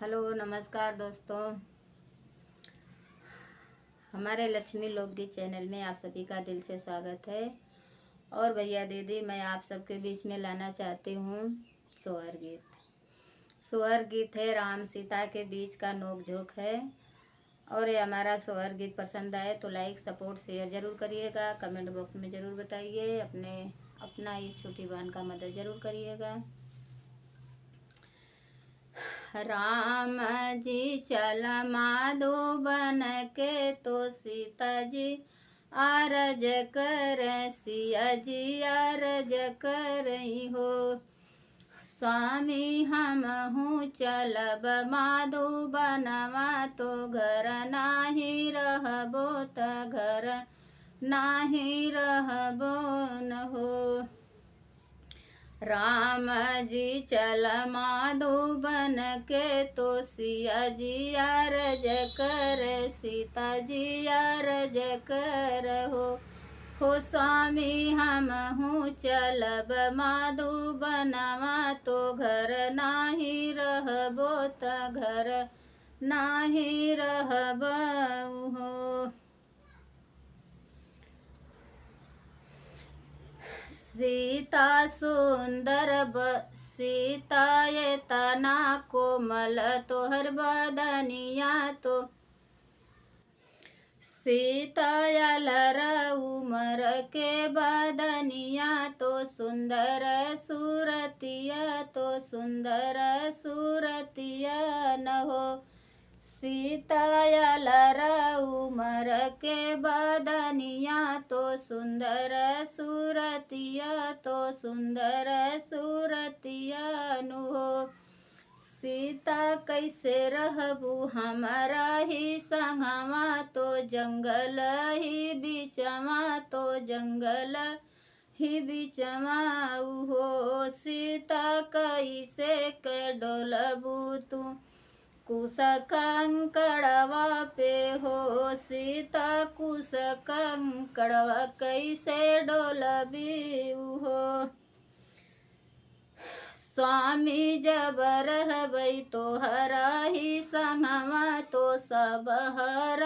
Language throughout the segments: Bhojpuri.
हेलो नमस्कार दोस्तों, हमारे लक्ष्मी लोकगीत चैनल में आप सभी का दिल से स्वागत है। और भैया दीदी, मैं आप सबके बीच में लाना चाहती हूँ सोहर गीत। सोहर गीत है राम सीता के बीच का नोक झोंक है। और ये हमारा सोहर गीत पसंद आए तो लाइक सपोर्ट शेयर ज़रूर करिएगा। कमेंट बॉक्स में ज़रूर बताइए, अपना इस छोटी बहन का मदद ज़रूर करिएगा। राम जी चल माधोबन के तो सीता जी आरज कर, सिया जी आरज करई हो। स्वामी हम हूँ चलब माधोबनवा, तो घर नाही रहबो त घर नाही रहबो न हो। राम जी चल माधोबन के तो सिया जी आरज कर, सीता जी आरज कर हो स्वामी हम हूँ चलब माधोबनवा, तो घर नाही रहबो त घर नाही रहबो हो। सीता सुंदर सीता ये तना कोमल तोहर बदनिया, तो सीता लर उमर के बदनिया, तो सुंदर सूरतिया, तो सुंदर सूरतिया न हो। सीता लर उमर के बदनिया, तो सुंदर सूरतिया, तो सुंदर सूरतिया नु हो। सीता कैसे रहबू हमारा ही संगवा, तो जंगल ही बीचवा, तो जंगल ही बीचवा हो। सीता कैसे के डोलबू तू कुश कंकड़वा पे हो। सीता कुश कंकड़वा कैसे डोलबी हो। स्वामी जब रहबै तोहरा ही संगवा, तो सब हर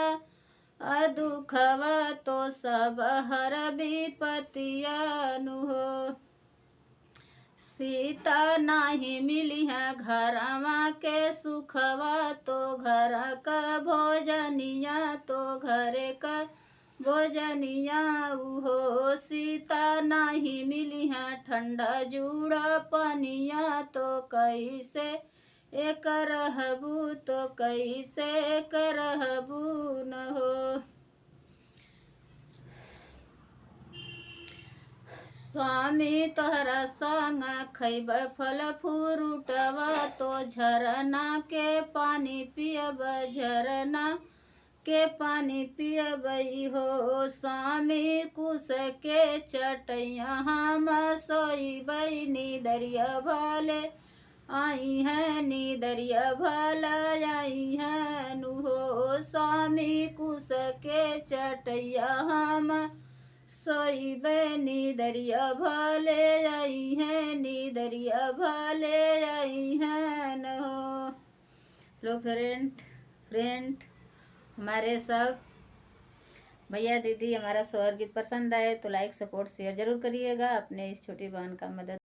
दुखवा, तो सब हर विपतिया नु हो। सीता नाही मिली है घरवा के सुखवा, तो घर का भोजनिया, तो घरे का भोजनिया हो। सीता नाही मिली है ठंडा जूड़ा पनिया, तो कैसे एक रहबू, तो कैसे एक रहबू न हो। स्वामी तोहरा संग खैब फल फ्रूटवा, तो झरना के पानी पियब, झरना के पानी पियबई हो। स्वामी कुश के चटैया हम सोईबई, नीदरिया भले आई है, नीदरिया भला आई है नु हो। स्वामी कुश के चटैया हम सोईबे, नीदरिया भले आई है, नीदरिया भले आई है न हो। लो फ्रेंड हमारे सब भैया दीदी, हमारा सोहर गीत पसंद आए तो लाइक सपोर्ट शेयर ज़रूर करिएगा। अपने इस छोटी बहन का मदद